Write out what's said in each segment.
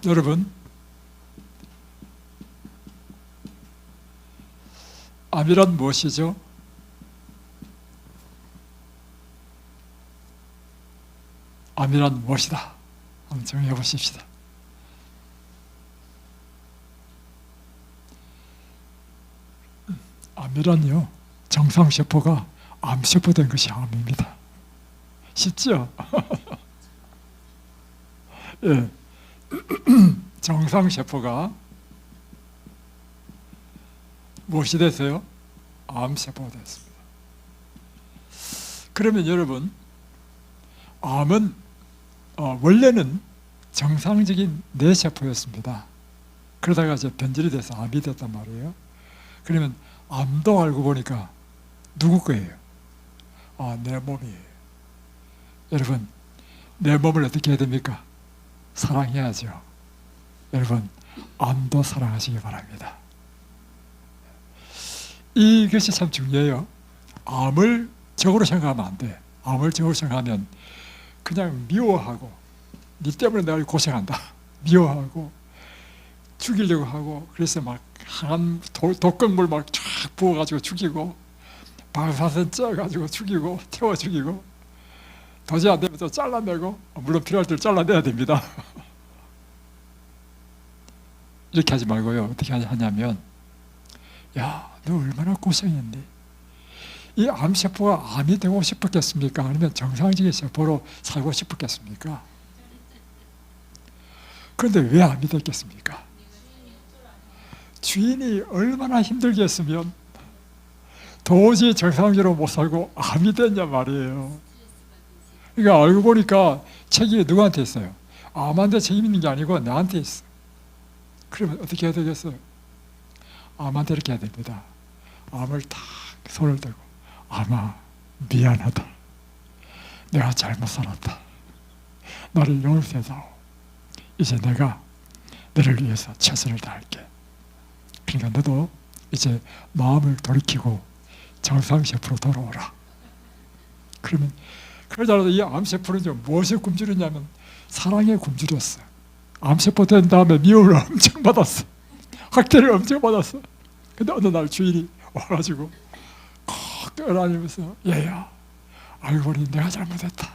여러분, 암이란 무엇이죠? 암이란 무엇이다? 한번 정리해 보십시다. 암이란요, 정상세포가 암세포 된 것이 암입니다. 쉽죠? 예. 정상세포가 무엇이 됐어요? 암세포가 됐습니다. 그러면 여러분, 암은 원래는 정상적인 뇌세포였습니다. 그러다가 이제 변질이 돼서 암이 됐단 말이에요. 그러면 암도 알고 보니까 누구 거예요? 내 몸이에요. 여러분, 내 몸을 어떻게 해야 됩니까? 사랑해야죠. 여러분, 암도 사랑하시기 바랍니다. 이것이 참 중요해요. 암을 적으로 생각하면 안 돼. 암을 적으로 생각하면 그냥 미워하고, 니 때문에 내가 고생한다, 미워하고 죽이려고 하고, 그래서 막 한 독극물 막 쫙 부어가지고 죽이고, 방사선 쪄가지고 죽이고, 태워 죽이고, 도저히 안 되면 또 잘라내고, 물론 필요할 때 잘라내야 됩니다. 이렇게 하지 말고요, 어떻게 하냐면, 야, 너 얼마나 고생했니? 이 암세포가 암이 되고 싶었겠습니까? 아니면 정상적인 세포로 살고 싶었겠습니까? 그런데 왜 암이 됐겠습니까? 주인이 얼마나 힘들겠으면 도저히 정상적으로 못 살고 암이 됐냐 말이에요. 그러니까 알고 보니까 책임이 누구한테 있어요? 암한테 책임 있는 게 아니고 나한테 있어. 그러면 어떻게 해야 되겠어요? 암한테 이렇게 해야 됩니다. 암을 탁 손을 대고, 암아, 미안하다. 내가 잘못 살았다. 나를 용서해다오. 이제 내가 너를 위해서 최선을 다할게. 그러니까 너도 이제 마음을 돌이키고 정상세포로 돌아오라. 그러면, 그러자라도 이 암세포는 무엇에 굶주렸냐면 사랑에 굶주렸어. 암세포 된 다음에 미움을 엄청 받았어. 학대를 엄청 받았어. 근데 어느 날 주인이 와가지고 콕 끌어안으면서, 얘야, 알고 보니 내가 잘못했다.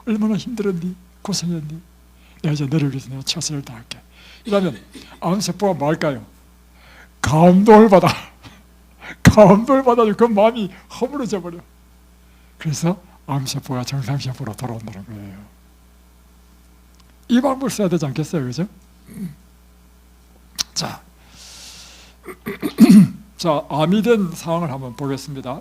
얼마나 힘들었니? 고생했니? 내가 이제 너를 위해서 내가 최선을 다할게. 이러면 암세포가 뭐 할까요? 감동을 받아. 감동을 받아서 그 마음이 허물어져 버려. 그래서 암세포가 정상세포로 돌아온다는 거예요. 이 방법을 써야 되지 않겠어요? 그죠? 자, 자, 암이 된 상황을 한번 보겠습니다.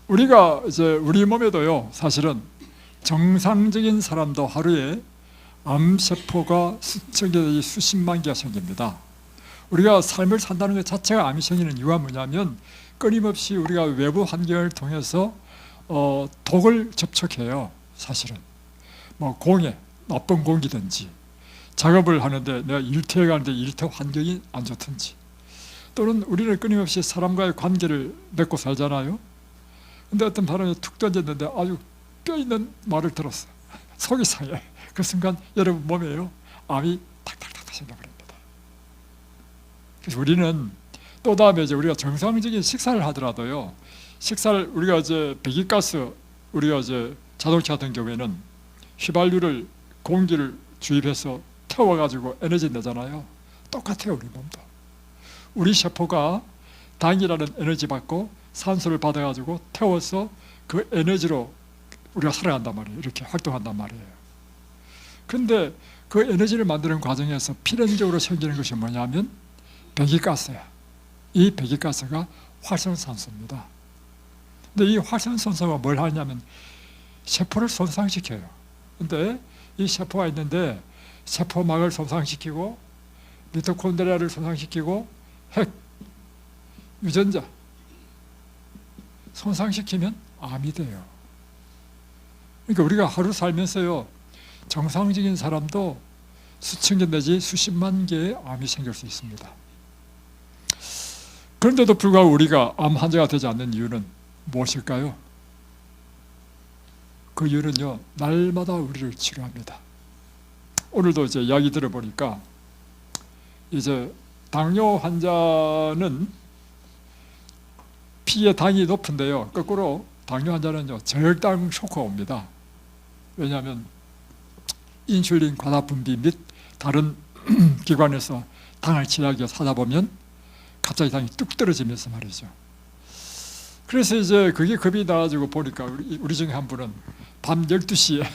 우리가 이제 우리 몸에도요, 사실은 정상적인 사람도 하루에 암세포가 수천 개 내지 수십만 개가 생깁니다. 우리가 삶을 산다는 것 자체가 암이 생기는 이유가 뭐냐면, 끊임없이 우리가 외부 환경을 통해서 독을 접촉해요. 사실은 뭐 공해, 나쁜 공기든지, 작업을 하는데 내가 일터에 가는데 일터 환경이 안 좋든지, 또는 우리는 끊임없이 사람과의 관계를 맺고 살잖아요. 근데 어떤 바람이 툭 던졌는데 아주 뼈있는 말을 들었어. 속이 상해. 그 순간 여러분 몸에요, 암이 탁탁탁 생겨버립니다. 그래서 우리는 또 다음에 이제 우리가 정상적인 식사를 하더라도요, 식사를 우리가 이제 배기가스, 우리가 이제 자동차 같은 경우에는 휘발유를, 공기를 주입해서 태워가지고 에너지 내잖아요. 똑같아요. 우리 몸도. 우리 세포가 당이라는 에너지 받고 산소를 받아가지고 태워서 그 에너지로 우리가 살아간단 말이에요. 이렇게 활동한단 말이에요. 근데 그 에너지를 만드는 과정에서 필연적으로 생기는 것이 뭐냐면 배기가스야. 이 배기가스가 활성산소입니다. 근데 이 활성산소가 뭘 하냐면 세포를 손상시켜요. 근데 이 세포가 있는데 세포막을 손상시키고 미토콘드리아를 손상시키고 핵, 유전자 손상시키면 암이 돼요. 그러니까 우리가 하루 살면서요, 정상적인 사람도 수천 개 내지 수십만 개의 암이 생길 수 있습니다. 그런데도 불구하고 우리가 암 환자가 되지 않는 이유는 무엇일까요? 그 이유는요, 날마다 우리를 치료합니다. 오늘도 이제 이야기 들어보니까 이제 당뇨 환자는 피의 당이 높은데요, 거꾸로 당뇨 환자는요 저혈당 쇼크가 옵니다. 왜냐하면 인슐린 과다 분비 및 다른 기관에서 당을 치료하기 위해서 하다 보면 갑자기 당이 뚝 떨어지면서 말이죠. 그래서 이제 그게 겁이 나가지고 보니까 우리 중에 한 분은 밤 12시에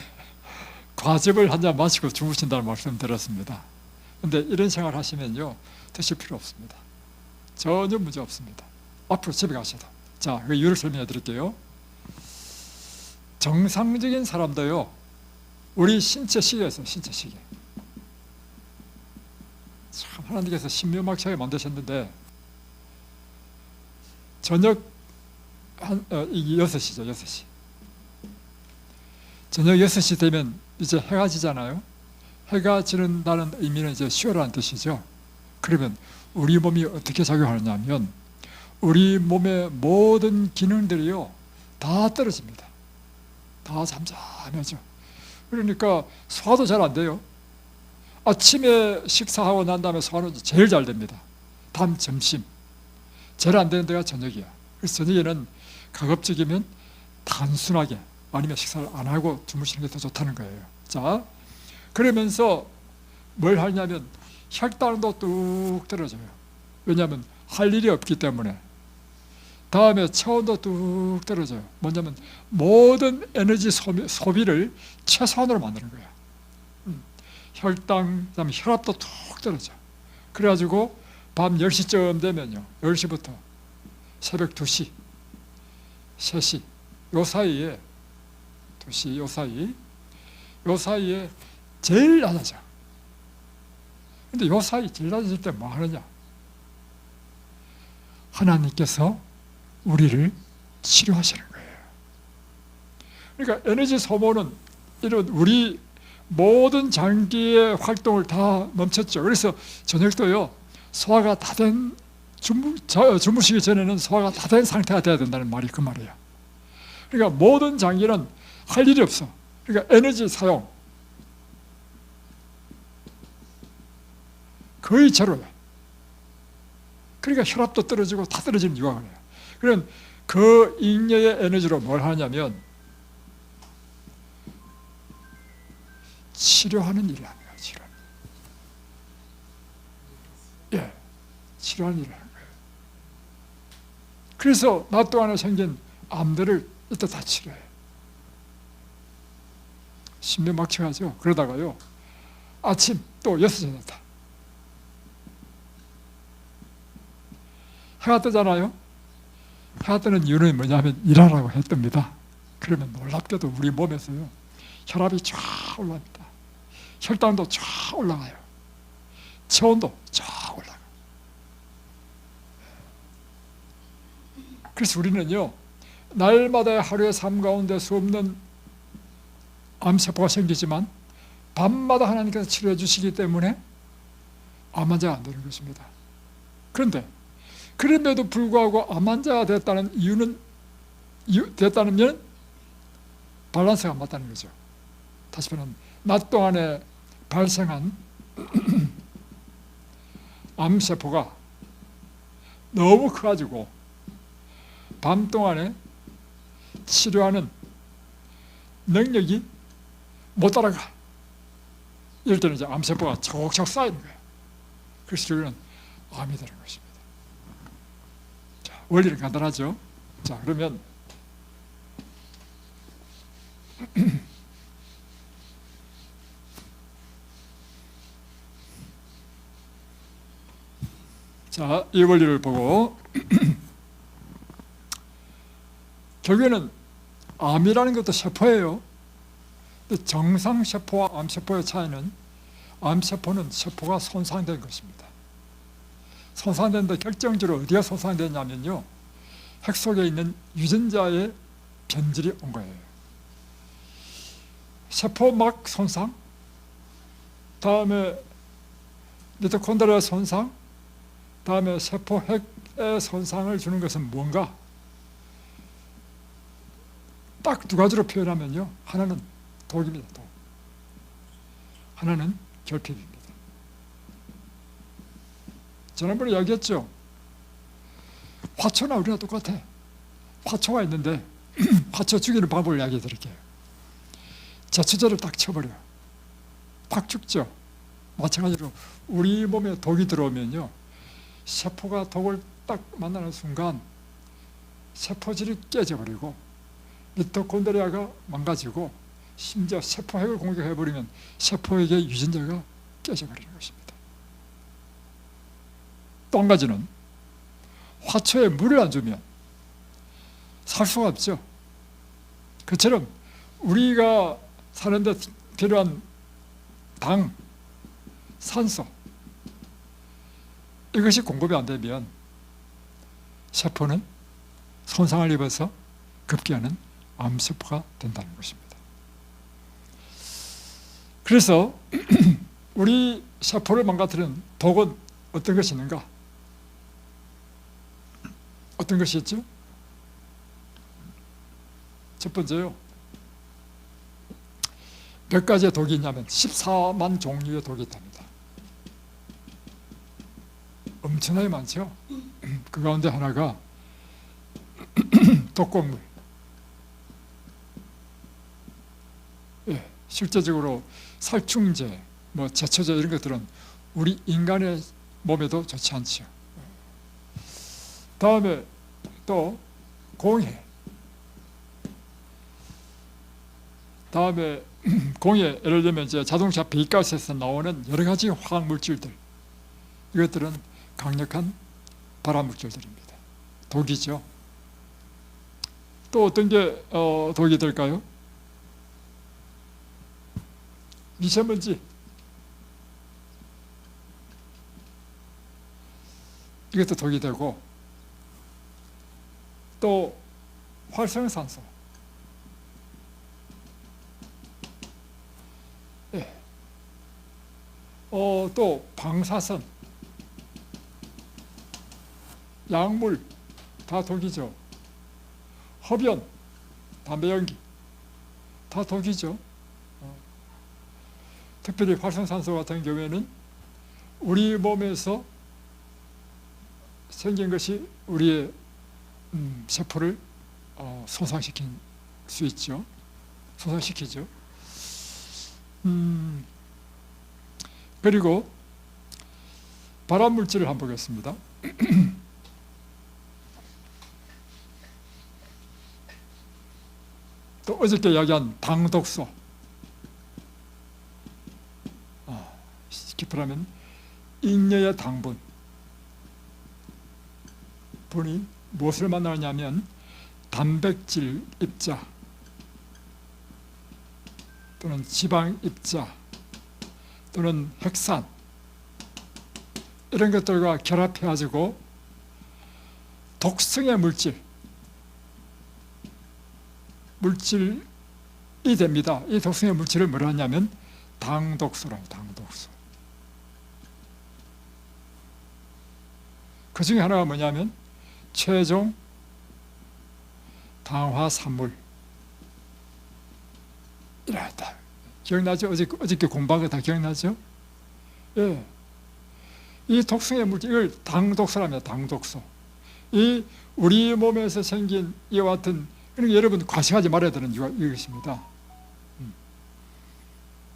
과즙을 한 잔 마시고 주무신다는 말씀 들었습니다. 근데 이런 생활 하시면요 드실 필요 없습니다. 전혀 문제 없습니다. 앞으로 집에 가셔도. 자, 그 이유를 설명해 드릴게요. 정상적인 사람도요, 우리 신체 시계가 있어요. 신체 시계. 참 하나님께서 신묘막하게 만드셨는데, 저녁 이게 6시죠. 6시. 저녁 6시 되면 이제 해가 지잖아요. 해가 지는다는 의미는 이제 쉬어라는 뜻이죠. 그러면 우리 몸이 어떻게 작용하느냐 하면 우리 몸의 모든 기능들이요 다 떨어집니다. 다 잠잠해져. 그러니까 소화도 잘 안 돼요. 아침에 식사하고 난 다음에 소화는 제일 잘 됩니다. 다음 점심. 제일 안 되는 데가 저녁이야. 그래서 저녁에는 가급적이면 단순하게 아니면 식사를 안 하고 주무시는 게 더 좋다는 거예요. 자, 그러면서 뭘 하냐면 혈당도 뚝 떨어져요. 왜냐하면 할 일이 없기 때문에. 다음에 체온도 뚝 떨어져요. 뭐냐면 모든 에너지 소비를 최소한으로 만드는 거야. 혈당, 그다음에 혈압도 뚝 떨어져. 그래가지고 밤 10시쯤 되면요, 10시부터 새벽 2시, 3시 요 사이에 2시 요 사이에 제일 낮아져. 근데 요 사이 제일 낮아질 때 뭐 하느냐? 하나님께서 우리를 치료하시는 거예요. 그러니까 에너지 소모는 이런 우리 모든 장기의 활동을 다 멈췄죠. 그래서 저녁도요 소화가 다 된 주무시기 전에는 소화가 다 된 상태가 돼야 된다는 말이 그 말이에요. 그러니까 모든 장기는 할 일이 없어. 그러니까 에너지 사용 거의 제로야. 그러니까 혈압도 떨어지고 다 떨어지는 이유가 그래요. 그럼 그 잉여의 에너지로 뭘 하냐면 치료하는 일을 하는 거예요. 치료하는 일을 하는 거예요. 그래서 낮 동안에 생긴 암들을 이때 다 치료해요. 신명막측하죠. 그러다가요 아침 또 6시에 됐다. 해가 뜨잖아요. 해가 뜨는 이유는 뭐냐면 일하라고 했답니다. 그러면 놀랍게도 우리 몸에서요 혈압이 쫙 올라갑니다. 혈당도 쫙 올라가요. 체온도 쫙 올라가요. 그래서 우리는요 날마다 하루의 삶 가운데 수없는 암세포가 생기지만 밤마다 하나님께서 치료해 주시기 때문에 암 환자가 안 되는 것입니다. 그런데 그럼에도 불구하고 암 환자가 됐다는 이유는 됐다면 밸런스가 안 맞다는 거죠. 다시 말하면 낮 동안에 발생한 암세포가 너무 커가지고 밤 동안에 치료하는 능력이 못 따라가. 이럴 때는 이제 암세포가 척척 쌓이는 거예요. 그래서 우리는 암이 되는 것입니다. 자, 원리는 간단하죠. 자, 그러면 자, 이 원리를 보고 결국에는 암이라는 것도 세포예요. 근데 정상 세포와 암세포의 차이는 암세포는 세포가 손상된 것입니다. 손상된데 결정적으로 어디가 손상됐냐면요 핵 속에 있는 유전자의 변질이 온 거예요. 세포막 손상, 다음에 미토콘드리아 손상, 다음에 세포 핵의 손상을 주는 것은 뭔가? 딱 두 가지로 표현하면요, 하나는 독입니다. 독. 하나는 결핍입니다. 지난번에 이야기했죠. 화초나 우리가 똑같아. 화초가 있는데 화초 죽이는 방법을 이야기해 드릴게요. 제초제를 딱 쳐버려. 팍 죽죠. 마찬가지로 우리 몸에 독이 들어오면요, 세포가 독을 딱 만나는 순간 세포질이 깨져버리고 미토콘드리아가 망가지고 심지어 세포핵을 공격해버리면 세포핵의 유전자가 깨져버리는 것입니다. 또 한 가지는 화초에 물을 안 주면 살 수가 없죠. 그처럼 우리가 사는데 필요한 당, 산소, 이것이 공급이 안 되면 세포는 손상을 입어서 급기야는 암세포가 된다는 것입니다. 그래서 우리 세포를 망가뜨리는 독은 어떤 것이 있는가? 어떤 것이 있죠? 첫 번째요, 몇 가지의 독이 있냐면 14만 종류의 독이 있답니다. 엄청나게 많죠. 그 가운데 하나가 독극물. 예, 실제적으로 살충제, 뭐 제초제 이런 것들은 우리 인간의 몸에도 좋지 않죠. 다음에 또 공해. 다음에 공해, 예를 들면 이제 자동차 배기가스에서 나오는 여러 가지 화학 물질들, 이것들은 강력한 발암 물질들입니다. 독이죠. 또 어떤 게 독이 될까요? 미세먼지. 이것도 독이 되고, 또 활성산소. 예. 또 방사선, 약물, 다 독이죠. 흡연, 담배 연기, 다 독이죠. 특별히 활성산소 같은 경우에는 우리 몸에서 생긴 것이 우리의 세포를 손상시킬 수 있죠. 손상시키죠. 그리고 발암물질을 한번 보겠습니다. 또 어저께 이야기한 당독소. 쉽게 말하면 잉여의 당분. 분이 무엇을 만나냐면 단백질 입자 또는 지방 입자 또는 핵산, 이런 것들과 결합해가지고 독성의 물질이 됩니다. 이 독성의 물질을 뭐라 하냐면 당독소라고. 당독소. 그 중에 하나가 뭐냐면 최종 당화산물. 이랬다. 기억나죠? 어저께 공부한 거 다 기억나죠? 예. 이 독성의 물질, 이걸 당독소랍니다. 당독소. 이 우리 몸에서 생긴 이와 같은, 그러니까 여러분 과식하지 말아야 되는 이유가 이것입니다.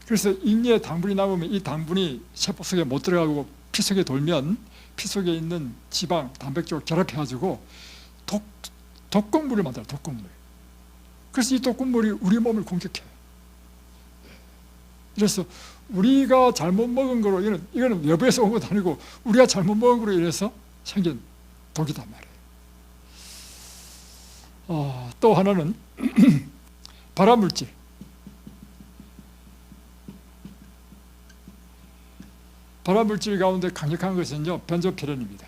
그래서 잉여의 당분이 남으면 이 당분이 세포 속에 못 들어가고 피 속에 돌면 피 속에 있는 지방, 단백질을 결합해가지고 독극물을 만들어요. 독극물. 그래서 이 독극물이 우리 몸을 공격해. 그래서 우리가 잘못 먹은 거로, 이거는 외부에서 온 것도 아니고 우리가 잘못 먹은 거로 인해서 생긴 독이단 말이에요. 또 하나는 발암물질. 발암물질 가운데 강력한 것은요, 벤조피렌입니다.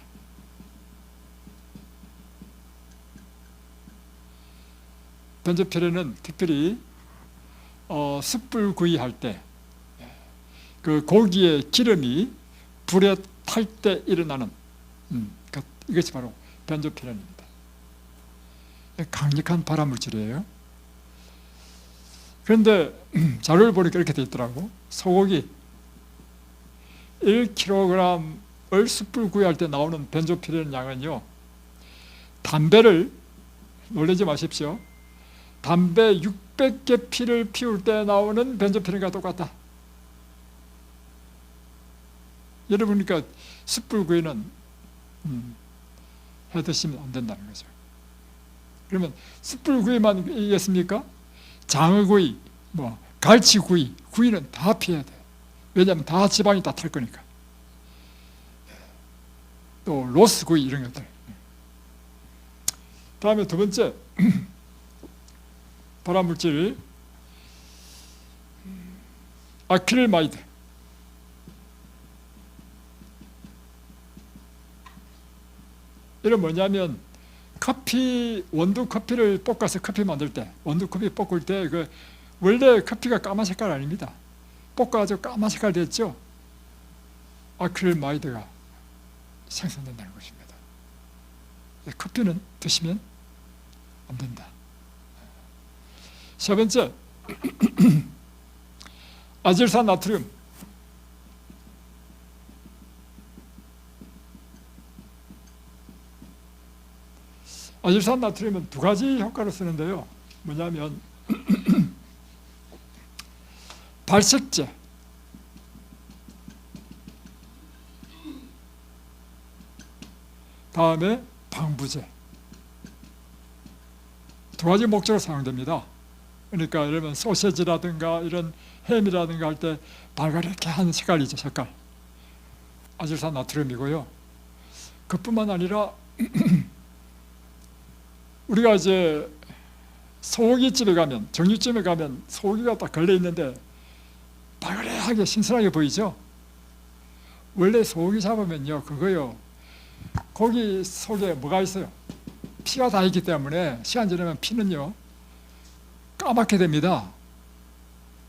벤조피렌은 특별히 숯불구이 할 때 그 고기의 기름이 불에 탈 때 일어나는 이것이 바로 벤조피렌입니다. 강력한 발암물질이에요. 그런데 자료를 보니까 이렇게 돼 있더라고. 소고기 1kg을 숯불 구이할 때 나오는 벤조피렌 양은요, 담배를, 놀라지 마십시오, 담배 600개 피를 피울 때 나오는 벤조피렌과 똑같다. 여러분, 그러니까 숯불 구이는 해 드시면 안 된다는 거죠. 그러면 숯불 구이만 이겠습니까? 장어구이, 갈치구이, 구이는 다 피해야 돼. 왜냐하면 다 지방이 다 탈 거니까. 또 로스구이 이런 것들. 다음에 두 번째, 발암물질 아크릴마이드. 이건 뭐냐면 커피, 원두 커피를 볶아서 커피 만들 때, 원두 커피 볶을 때 원래 커피가 까만 색깔 아닙니다. 볶아가지고 까만 색깔 됐죠. 아크릴마이드가 생성된다는 것입니다. 커피는 드시면 안 된다. 세 번째, 아질산 나트륨. 아질산 나트륨은 두 가지 효과를 쓰는데요. 뭐냐면 발색제, 다음에 방부제, 두 가지 목적으로 사용됩니다. 그러니까 여러분 소시지라든가 이런 햄이라든가 할 때 발가랗게 한 색깔이죠. 색깔. 아질산 나트륨이고요. 그뿐만 아니라 우리가 이제 소고기집에 가면, 정육점에 가면 소고기가 딱 걸려 있는데 발그레하게 신선하게 보이죠. 원래 소고기 잡으면요, 그거요, 고기 속에 뭐가 있어요? 피가 다 있기 때문에 시간 지나면 피는요 까맣게 됩니다.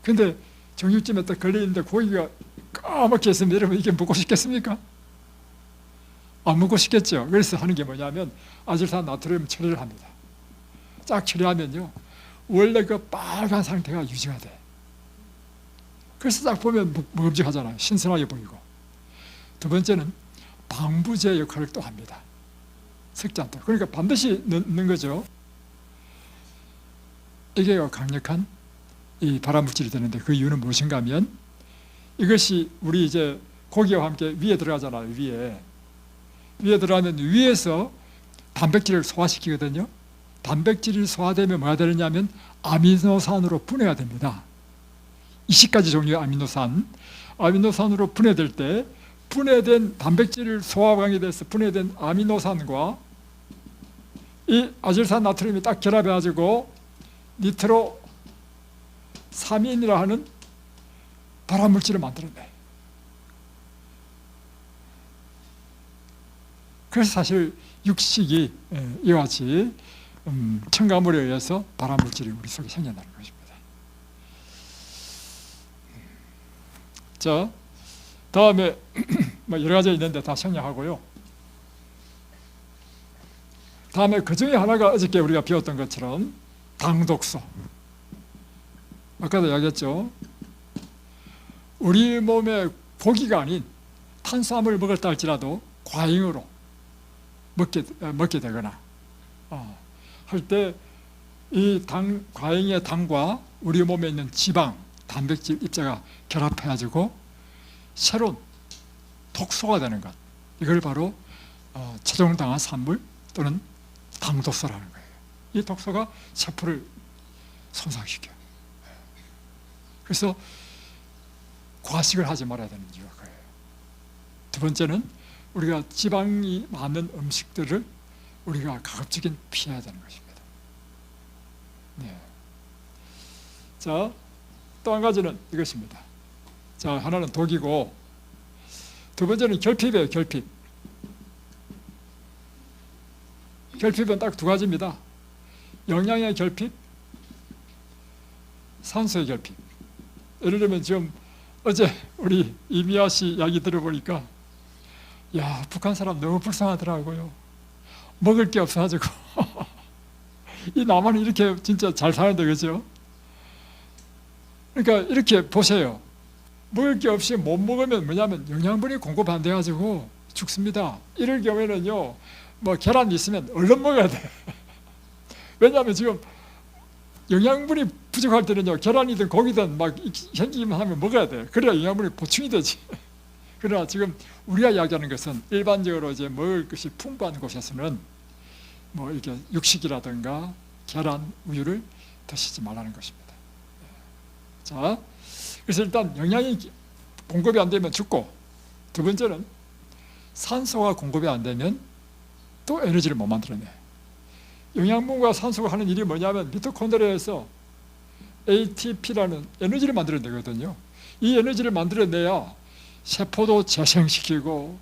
근데 정육점에 딱 걸려 있는데 고기가 까맣게 있으면 여러분 이게 먹고 싶겠습니까? 안 먹고 싶겠죠. 그래서 하는 게 뭐냐면 아질산 나트륨 처리를 합니다. 쫙 처리하면요 원래 그 빨간 상태가 유지가 돼. 그래서 딱 보면 먹음직하잖아요. 신선하게 보이고. 두 번째는 방부제 역할을 또 합니다. 섞지 않도록. 그러니까 반드시 넣는 거죠. 이게 강력한 이 발암물질이 되는데 그 이유는 무엇인가 하면 이것이 우리 이제 고기와 함께 위에 들어가잖아요. 위에 들어가면 위에서 단백질을 소화시키거든요. 단백질이 소화되면 뭐가 되느냐면 아미노산으로 분해가 됩니다. 20가지 종류의 아미노산으로 분해될 때 분해된 단백질을 소화방이 돼서 분해된 아미노산과 이 아질산 나트륨이 딱 결합해가지고 니트로사민이라 하는 발암물질을 만들어내. 그래서 사실 육식이 이와 같이 첨가물에 의해서 발암물질이 우리 속에 생겨나는 것입니다. 자, 다음에 여러 가지 있는데 다 생략하고요. 다음에 그 중에 하나가 어저께 우리가 배웠던 것처럼 당독소. 아까도 이야기했죠. 우리 몸에 고기가 아닌 탄수화물을 먹었다 할지라도 과잉으로 먹게 되거나 할 때 이 과잉의 당과 우리 몸에 있는 지방, 단백질 입자가 결합해가지고 새로운 독소가 되는 것. 이걸 바로 체중당한 산물 또는 당독소라는 거예요. 이 독소가 세포를 손상시켜요. 그래서 과식을 하지 말아야 되는 이유가 그거예요. 두 번째는 우리가 지방이 많은 음식들을 우리가 가급적인 피해야 되는 것입니다. 네. 자, 또 한 가지는 이것입니다. 자, 하나는 독이고 두 번째는 결핍이에요. 결핍은 딱 두 가지입니다. 영양의 결핍, 산소의 결핍. 예를 들면 지금 어제 우리 이미아 씨 이야기 들어보니까 야, 북한 사람 너무 불쌍하더라고요. 먹을 게 없어가지고 이 남한은 이렇게 진짜 잘 사는데, 그죠? 그러니까 이렇게 보세요. 먹을 게 없이 못 먹으면 뭐냐면 영양분이 공급 안 돼가지고 죽습니다. 이럴 경우에는요, 뭐 계란 있으면 얼른 먹어야 돼. 왜냐하면 지금 영양분이 부족할 때는요, 계란이든 고기든 막 생기기만 하면 먹어야 돼. 그래야 영양분이 보충이 되지. 그러나 지금 우리가 이야기하는 것은 일반적으로 이제 먹을 것이 풍부한 곳에서는 뭐 이렇게 육식이라든가 계란, 우유를 드시지 말라는 것입니다. 자, 그래서 일단 영양이 공급이 안 되면 죽고, 두 번째는 산소가 공급이 안 되면 또 에너지를 못 만들어내. 영양분과 산소가 하는 일이 뭐냐면 미토콘드리아에서 ATP라는 에너지를 만들어내거든요. 이 에너지를 만들어내야 세포도 재생시키고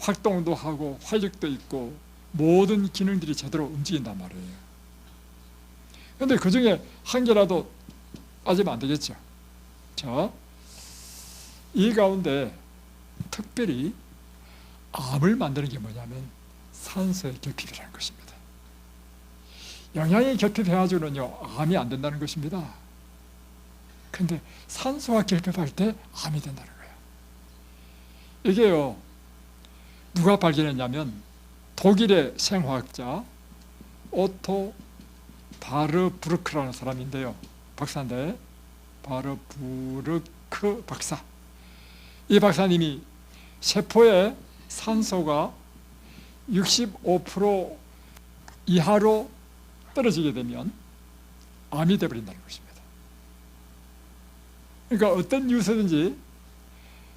활동도 하고 활력도 있고 모든 기능들이 제대로 움직인단 말이에요. 그런데 그 중에 한 개라도 빠지면 안 되겠죠. 자, 이 가운데 특별히 암을 만드는 게 뭐냐면 산소의 결핍이라는 것입니다. 영양이 결핍해가지고는요, 암이 안 된다는 것입니다. 근데 산소가 결핍할 때 암이 된다는 거예요. 이게요, 누가 발견했냐면 독일의 생화학자 오토 바르부르크라는 사람인데요, 박사인데, 바르부르크 박사. 이 박사님이 세포의 산소가 65% 이하로 떨어지게 되면 암이 되어버린다는 것입니다. 그러니까 어떤 이유서든지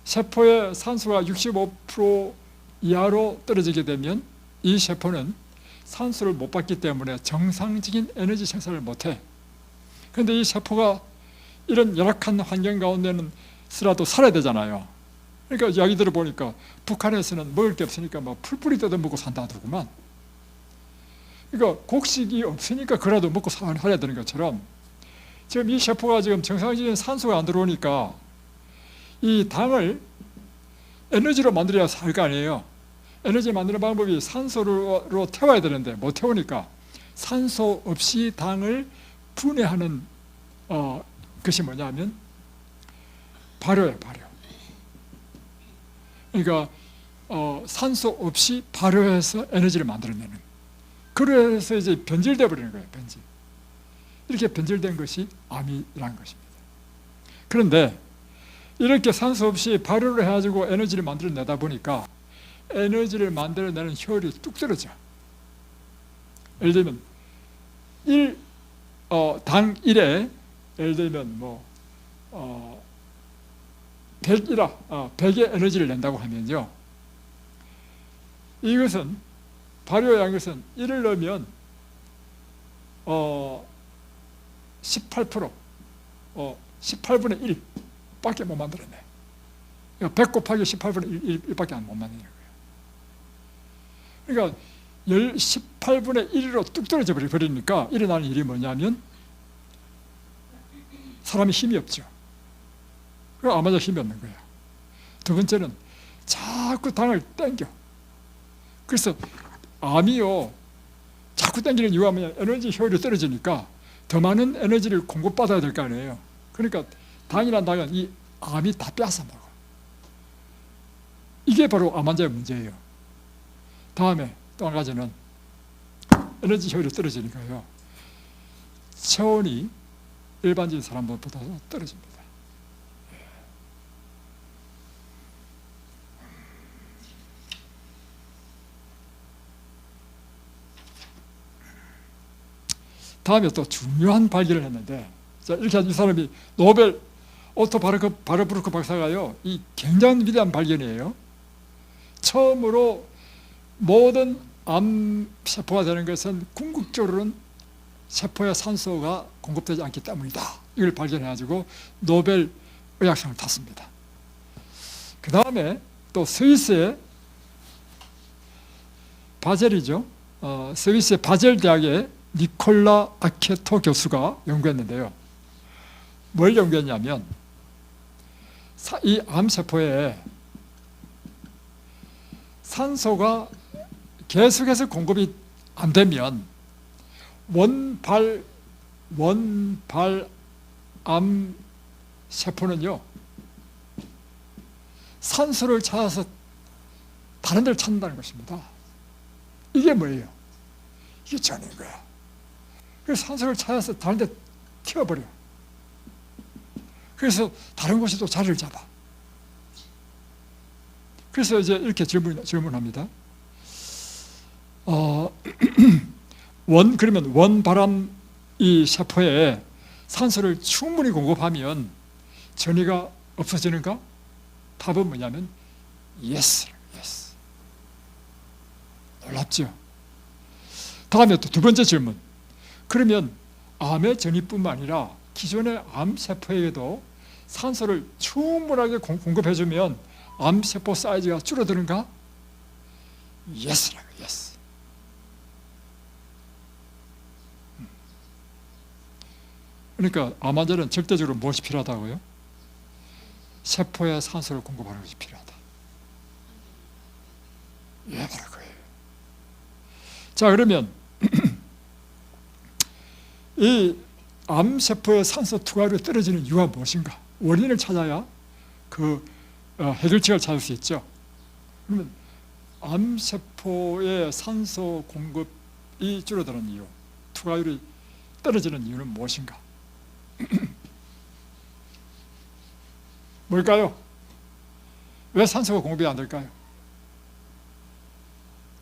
세포의 산소가 65% 이하로 떨어지게 되면 이 세포는 산소를 못 받기 때문에 정상적인 에너지 생산을 못해. 그런데 이 세포가 이런 열악한 환경 가운데는 쓰라도 살아야 되잖아요. 그러니까 이야기들을 보니까 북한에서는 먹을 게 없으니까 뭐 풀뿌리 뜯어먹고 산다 하더구만. 그러니까 곡식이 없으니까 그라도 먹고 살아야 되는 것처럼 지금 이 세포가 지금 정상적인 산소가 안 들어오니까 이 당을 에너지로 만들어야 살 거 아니에요. 에너지 만드는 방법이 산소로 태워야 되는데 못 태우니까 산소 없이 당을 분해하는 것이 뭐냐면 발효예요, 발효. 그러니까 산소 없이 발효해서 에너지를 만들어내는. 그래서 이제 변질돼 버리는 거예요, 변질. 이렇게 변질된 것이 암이라는 것입니다. 그런데 이렇게 산소 없이 발효를 해가지고 에너지를 만들어내다 보니까 에너지를 만들어내는 효율이 뚝 떨어져. 예를 들면 당 1에 예를 들면 뭐 100의 에너지를 낸다고 하면요, 이것은 발효한 것은 1을 넣으면 18% 18분의 1 밖에 못 만들어내. 100 곱하기 18분의 1밖에 못 만드는 거예요. 그러니까 18분의 1로 뚝 떨어져 버리니까 일어나는 일이 뭐냐면 사람이 힘이 없죠. 그럼 아마도 힘이 없는 거예요. 두 번째는 자꾸 당을 땡겨. 그래서 암이요, 자꾸 땡기는 이유가 뭐냐, 에너지 효율이 떨어지니까 더 많은 에너지를 공급받아야 될 거 아니에요. 그러니까 당이란 당은 이 암이 다 빼앗아 먹어. 이게 바로 암 환자의 문제예요. 다음에 또 한 가지는 에너지 효율이 떨어지니까요, 체온이 일반적인 사람들보다 떨어집니다. 다음에 또 중요한 발견을 했는데, 자, 이렇게 이 사람이 노벨 오토 바르부르크 박사가요, 이 굉장히 위대한 발견이에요. 처음으로 모든 암 세포가 되는 것은 궁극적으로는 세포에 산소가 공급되지 않기 때문이다. 이걸 발견해가지고 노벨 의학상을 탔습니다. 그 다음에 또 스위스의 바젤이죠. 스위스의 바젤 대학의 니콜라 아케토 교수가 연구했는데요. 뭘 연구했냐면 이 암세포에 산소가 계속해서 공급이 안 되면 원발암 세포는요, 산소를 찾아서 다른 데를 찾는다는 것입니다. 이게 뭐예요? 이게 전인 거야. 그래서 산소를 찾아서 다른 데 튀어버려. 그래서 다른 곳에도 자리를 잡아. 그래서 이제 이렇게 질문합니다. 그러면 원바람 이 세포에 산소를 충분히 공급하면 전이가 없어지는가? 답은 뭐냐면 yes. 놀랍죠? 다음에 또 두 번째 질문. 그러면 암의 전이뿐만 아니라 기존의 암세포에게도 산소를 충분하게 공급해주면 암세포 사이즈가 줄어드는가? yes라고, yes. 그러니까 암 환자는 절대적으로 무엇이 필요하다고요? 세포에 산소를 공급하는 것이 필요하다. 예, 바로 그거예요. 자, 그러면 이 암세포의 산소 투과율이 떨어지는 이유가 무엇인가? 원인을 찾아야 그 해결책을 찾을 수 있죠. 그러면 암세포의 산소 공급이 줄어드는 이유, 투과율이 떨어지는 이유는 무엇인가? 뭘까요? 왜 산소가 공급이 안 될까요?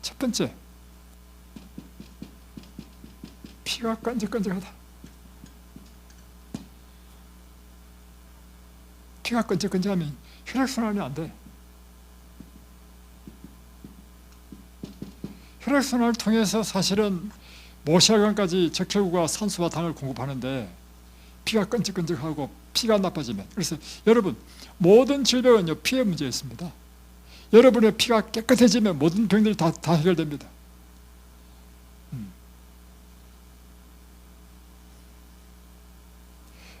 첫 번째, 피가 끈적끈적하다. 피가 끈적끈적하면 혈액순환이 안 돼. 혈액순환을 통해서 사실은 모세혈관까지 적혈구가 산소와 당을 공급하는데 피가 끈적끈적하고 피가 나빠지면, 그래서 여러분 모든 질병은요 피의 문제였습니다. 여러분의 피가 깨끗해지면 모든 병들이 다 해결됩니다.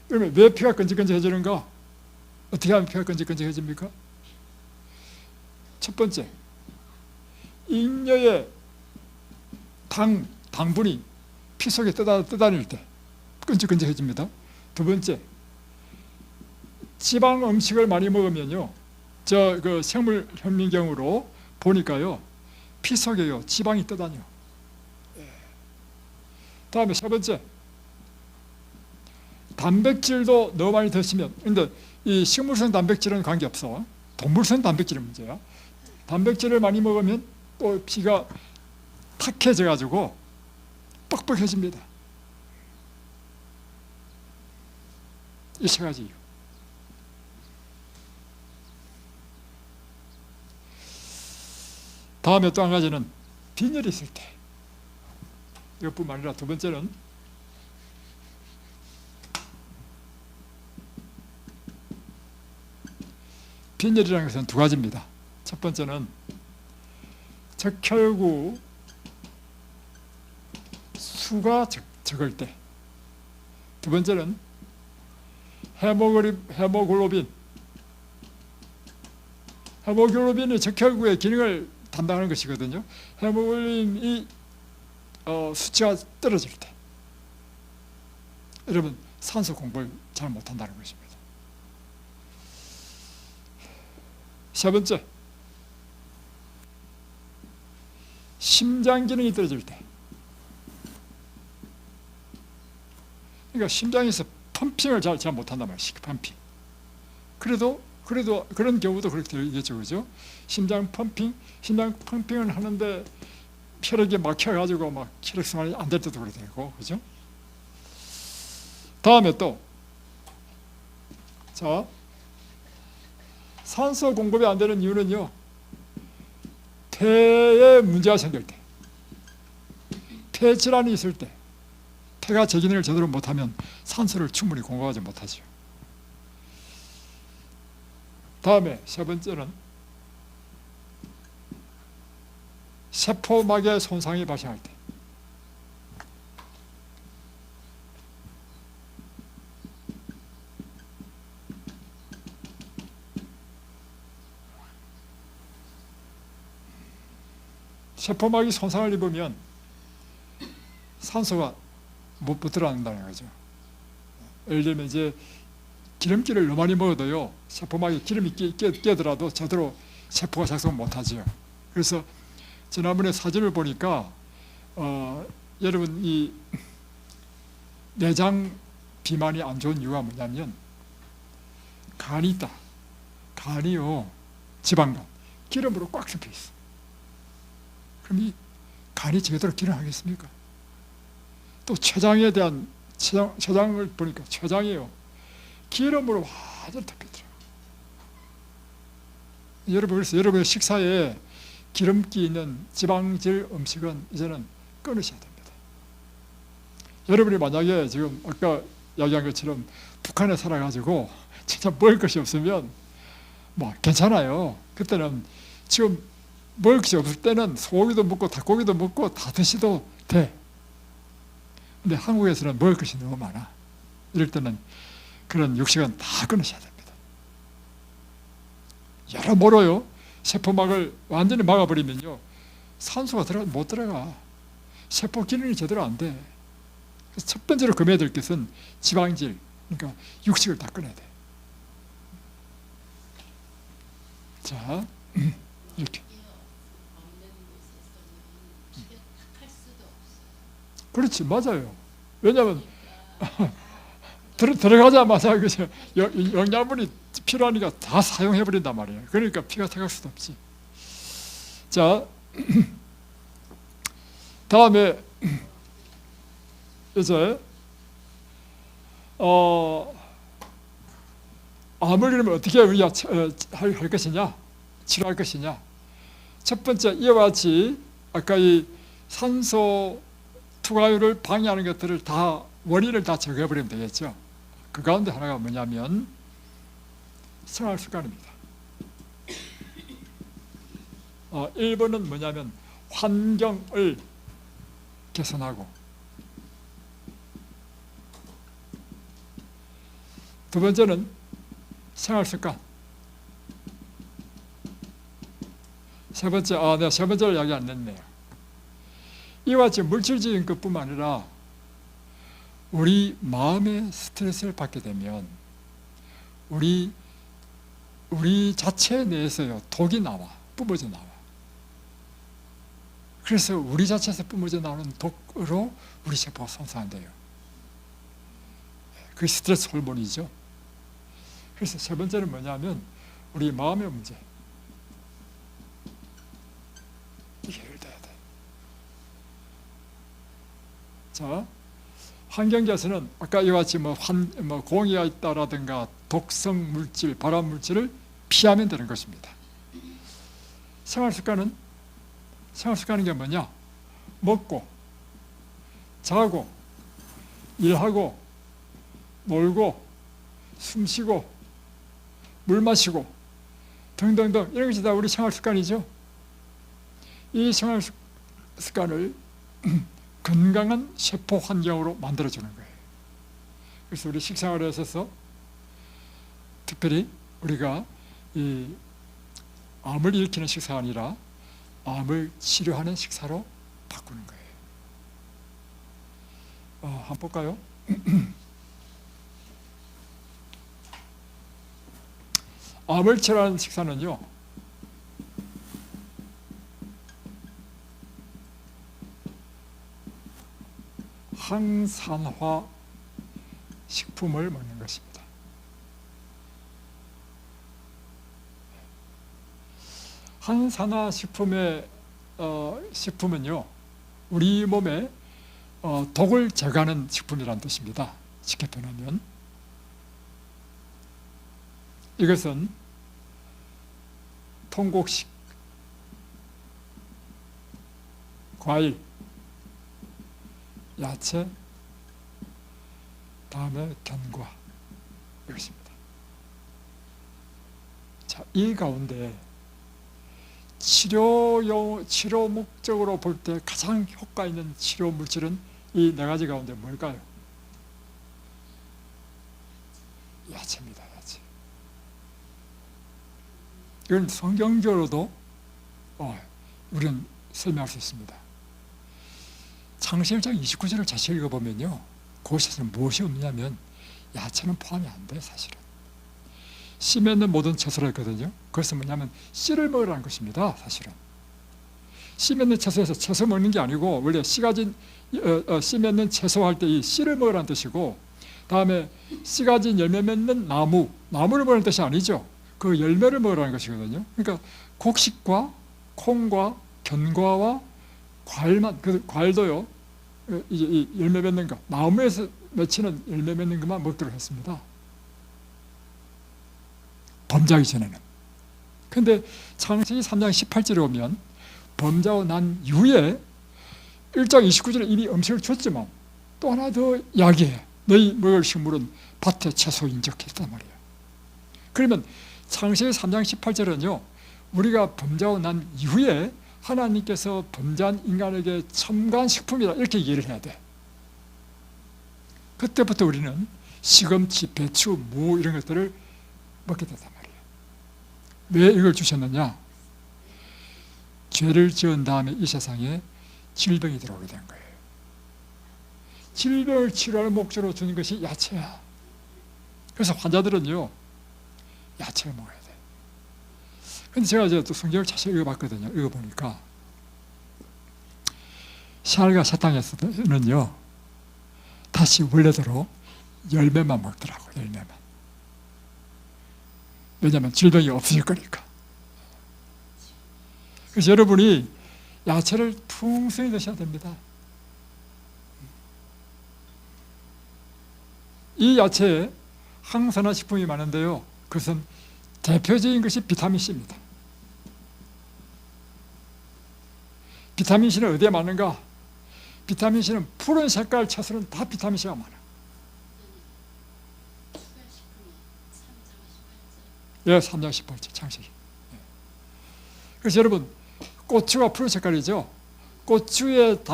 그러면 왜 피가 끈적끈적해지는가? 어떻게 하면 피가 끈적끈적해집니까? 첫 번째, 잉여의 당분이 피 속에 떠다닐 때 끈적끈적해집니다. 두 번째, 지방 음식을 많이 먹으면요, 그 생물 현미경으로 보니까요, 피 속에요 지방이 떠다녀. 다음에 세 번째, 단백질도 너무 많이 드시면, 근데 이 식물성 단백질은 관계없어. 동물성 단백질은 문제야. 단백질을 많이 먹으면 또 피가 탁해져 가지고 뻑뻑해집니다. 이 세 가지 이유. 다음에 또 한 가지는 빈혈이 있을 때. 이것뿐만 아니라 두 번째는 빈혈이라는 것은 두 가지입니다. 첫 번째는 적혈구 수가 적을 때, 두 번째는 헤모글로빈이 적혈구의 기능을 담당하는 것이거든요. 헤모글로빈이 수치가 떨어질 때 여러분 산소 공부를 잘 못한다는 것입니다. 세 번째, 심장 기능이 떨어질 때. 그러니까 심장에서 펌핑을 잘 못한단 말이에요. 펌핑. 그래도 그런 경우도 그렇게 되겠죠, 그죠? 심장 펌핑을 하는데 혈액이 막혀가지고 막 혈액순환이 안 될 때도 그렇게 되고, 그죠? 다음에 또, 자, 산소 공급이 안 되는 이유는요, 폐에 문제가 생길 때, 폐 질환이 있을 때, 폐가 제 기능을 제대로 못하면 산소를 충분히 공급하지 못하죠. 다음에 세 번째는 세포막의 손상이 발생할 때. 세포막이 손상을 입으면 산소가 못 들어간다는 거죠. 예를 들면 이제 기름기를 너무 많이 먹어도요, 세포막에 기름이 끼더라도 제대로 세포가 작동 못하죠. 그래서 지난번에 사진을 보니까 여러분 이 내장 비만이 안 좋은 이유가 뭐냐면 간이 있다. 간이요, 지방간, 기름으로 꽉 덮여 있어. 그럼 이 간이 제대로 기능하겠습니까? 또 췌장에 대한 췌장을 보니까 췌장이요, 기름으로 완전 덮여있더라고요. 여러분, 그래서 여러분의 식사에 기름기 있는 지방질 음식은 이제는 끊으셔야 됩니다. 여러분이 만약에 지금 아까 이야기한 것처럼 북한에 살아가지고 진짜 먹을 것이 없으면 뭐 괜찮아요. 그때는 지금 먹을 것이 없을 때는 소고기도 먹고 닭고기도 먹고 다 드셔도 돼. 근데 한국에서는 먹을 것이 너무 많아. 이럴 때는 그런 육식은 다 끊으셔야 됩니다. 여러모로요, 세포막을 완전히 막아버리면요, 산소가 못 들어가. 세포 기능이 제대로 안 돼. 그래서 첫 번째로 금해야 될 것은 지방질, 그러니까 육식을 다 끊어야 돼. 자, 이렇게. 그렇지, 맞아요. 왜냐하면 들어가자마자 영양분이 필요하니까 다 사용해버린단 말이에요. 그러니까 피가 차갈 수도 없지. 자, 다음에 이제 암을 이러면 어떻게 우리가 할 것이냐, 치료할 것이냐. 첫 번째, 이와 같이 아까 이 산소 투과율을 방해하는 것들을 다, 원인을 다 제거해버리면 되겠죠. 그 가운데 하나가 뭐냐면 생활 습관입니다. 1번은 뭐냐면 환경을 개선하고, 두 번째는 생활 습관, 세 번째, 내가 세 번째를 이야기 안 했네요. 이와 같이 물질적인 것뿐만 아니라 우리 마음의 스트레스를 받게 되면 우리 자체 내에서요, 독이 나와, 뿜어져 나와. 그래서 우리 자체에서 뿜어져 나오는 독으로 우리 세포가 손상돼요. 그게 스트레스 호르몬이죠. 그래서 세 번째는 뭐냐면 우리 마음의 문제. 이게 해결돼야 돼. 자, 환경 개선은 아까 이와 같이 공해가 있다라든가 독성 물질, 발암 물질을 피하면 되는 것입니다. 생활 습관은 게 뭐냐? 먹고, 자고, 일하고, 놀고, 숨쉬고, 물 마시고 등등등, 이런 것이 다 우리 생활 습관이죠. 이 생활 습관을 건강한 세포 환경으로 만들어주는 거예요. 그래서 우리 식생활에 있어서 특별히 우리가 이 암을 일으키는 식사가 아니라 암을 치료하는 식사로 바꾸는 거예요. 한번 볼까요? 암을 치료하는 식사는요, 항산화 식품을 먹는 것입니다. 항산화 식품은요, 우리 몸에 독을 제거하는 식품이라는 뜻입니다. 쉽게 표현하면 이것은 통곡식, 과일, 야채, 다음에 견과, 이것입니다. 자, 이 가운데 치료 목적으로 볼 때 가장 효과 있는 치료 물질은 이 네 가지 가운데 뭘까요? 야채입니다. 야채. 이건 성경적으로도 우리는 설명할 수 있습니다. 창세기 1장 29절을 자세히 읽어보면요, 그곳에서는 무엇이 없냐면 야채는 포함이 안 돼, 사실은. 씨 맺는 모든 채소라 했거든요. 그것은 뭐냐면 씨를 먹으라는 것입니다. 사실은 씨 맺는 채소에서 채소 먹는 게 아니고 원래 씨 가진 씨 맺는 채소 할 때 이 씨를 먹으라는 뜻이고, 다음에 씨 가진 열매 맺는 나무를 먹으라는 뜻이 아니죠. 그 열매를 먹으라는 것이거든요. 그러니까 곡식과 콩과 견과와 과일만, 그 과일도요, 이제 이 열매 맺는 거, 나무에서 맺히는 열매 맺는 것만 먹도록 했습니다. 범죄하기 전에는. 근데 창세기 3장 18절에 오면 범죄하고 난 이후에 1장 29절에 이미 음식을 줬지만 또 하나 더 이야기해. 너희 먹을 식물은 밭의 채소인 적 했단 말이에요. 그러면 창세기 3장 18절은요, 우리가 범죄하고 난 이후에 하나님께서 범죄한 인간에게 첨가한 식품이다 이렇게 이해를 해야 돼. 그때부터 우리는 시금치, 배추, 무 이런 것들을 먹게 됐단 말이에요. 왜 이걸 주셨느냐? 죄를 지은 다음에 이 세상에 질병이 들어오게 된 거예요. 질병을 치료할 목적으로 주는 것이 야채야. 그래서 환자들은요, 야채를 먹어야 돼. 근데 제가 이제 또 성경을 자세히 읽어봤거든요. 읽어보니까 샤알과 사탕에서는요, 다시 원래대로 열매만 먹더라고. 열매만. 왜냐하면 질병이 없어질 거니까. 그래서 여러분이 야채를 풍성히 드셔야 됩니다. 이 야채에 항산화 식품이 많은데요, 그것은 대표적인 것이 비타민C입니다. 비타민C는 어디에 많은가? 비타민C는 푸른 색깔 채소는 다 비타민C가 많아. 예, 3장 18절 창세기. 그래서 여러분, 고추가 푸른 색깔이죠. 고추에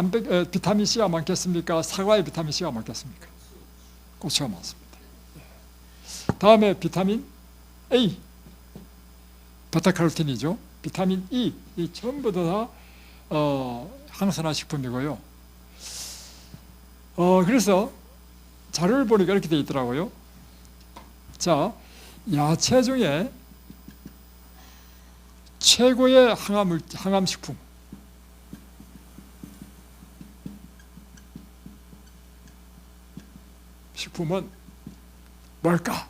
비타민C가 많겠습니까? 사과에 비타민C가 많겠습니까? 고추가 많습니다. 다음에 비타민 A, 베타카로틴이죠. 비타민 E, 이 전부 다 항산화 식품이고요. 그래서 자료를 보니까 이렇게 되어 있더라고요. 자, 야채 중에 최고의 항암식품, 식품은 뭘까?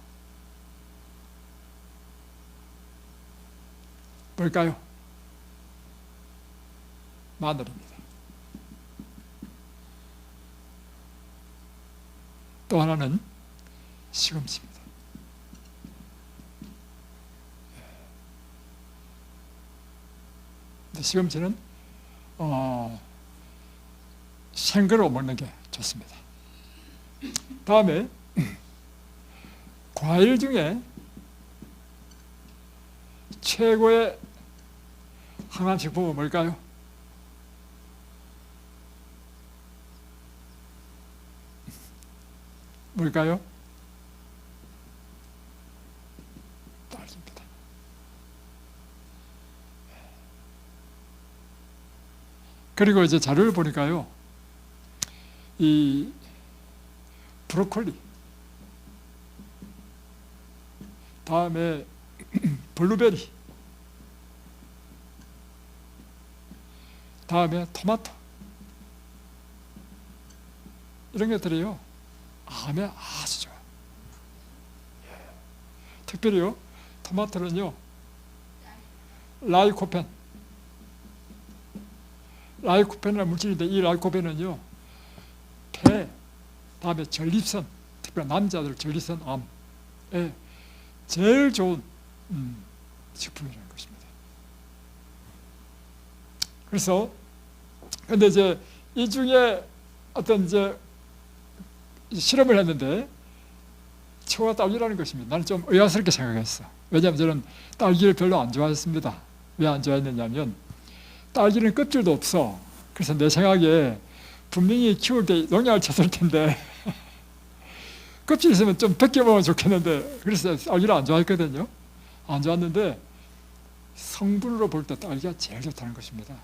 뭘까요? 마늘입니다. 또 하나는 시금치입니다. 근데 시금치는 생거로 먹는 게 좋습니다. 다음에 과일 중에 최고의 항암식품은 뭘까요? 뭘까요? 딸기입니다. 그리고 이제 자료를 보니까요, 이 브로콜리, 다음에 블루베리, 다음에 토마토, 이런 것들이요, 암에 아주 좋아요. 특별히요, 토마토는요, 라이코펜이라는 물질인데, 이 라이코펜은요, 폐, 다음에 전립선, 특히 남자들 전립선 암에 제일 좋은 식품이라는 것입니다. 그래서 근데 이제 이 중에 어떤 이제 실험을 했는데 최고가 딸기라는 것입니다. 나는 좀 의아스럽게 생각했어. 왜냐하면 저는 딸기를 별로 안 좋아했습니다. 왜 안 좋아했느냐면 딸기는 껍질도 없어. 그래서 내 생각에 분명히 키울 때 농약을 쳤을 텐데 껍질 있으면 좀 벗겨보면 좋겠는데, 그래서 딸기를 안 좋아했거든요. 안 좋았는데 성분으로 볼 때 딸기가 제일 좋다는 것입니다.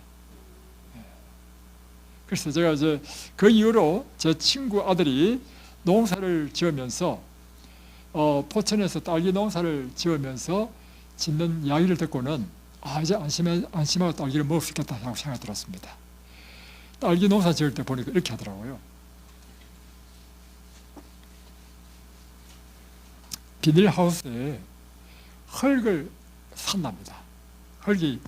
그래서 제가 이제 그 이후로 제 친구 아들이 농사를 지으면서 포천에서 딸기 농사를 지으면서 짓는 이야기를 듣고는 이제 안심하고 딸기를 먹을 수 있겠다 하고 생각이 들었습니다. 딸기 농사 지을 때 보니까 이렇게 하더라고요. 비닐하우스에 흙을 산답니다. 흙이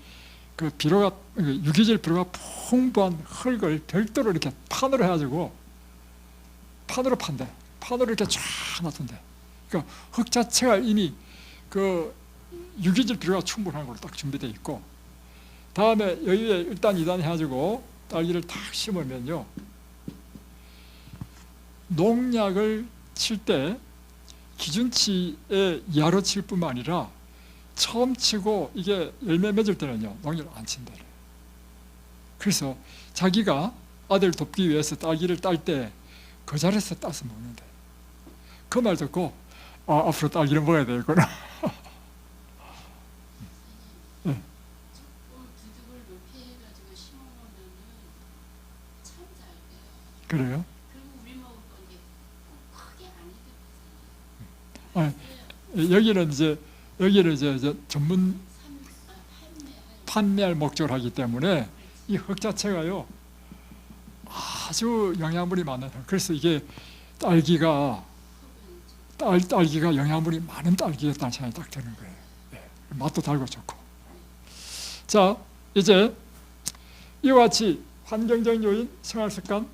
그 비료가 유기질 비료가 풍부한 흙을 별도로 이렇게 판으로 해가지고 판으로 판대. 판으로 이렇게 쫙 놨던데. 그러니까 흙 자체가 이미 그 유기질 비료가 충분한 걸로 딱 준비되어 있고, 다음에 여기에 일단 2단 해가지고 딸기를 탁 심으면요, 농약을 칠 때 기준치의 이하로 칠 뿐만 아니라 처음 치고 이게 열매 맺을 때는요 농약을 안 친대요. 그래서 자기가 아들 돕기 위해서 딸기를 딸 때 그 자리에서 따서 먹는데, 그 말 듣고 앞으로 딸기를 먹어야 되겠구나. 네. 그래요? 여기는 이제 전문 판매할 목적을 하기 때문에 이 흙 자체가요 아주 영양분이 많은 흙. 그래서 이게 딸기가 영양분이 많은 딸기였다는 생각이 딱 드는 거예요. 네. 맛도 달고 좋고. 자, 이제 이와 같이 환경적 요인, 생활 습관,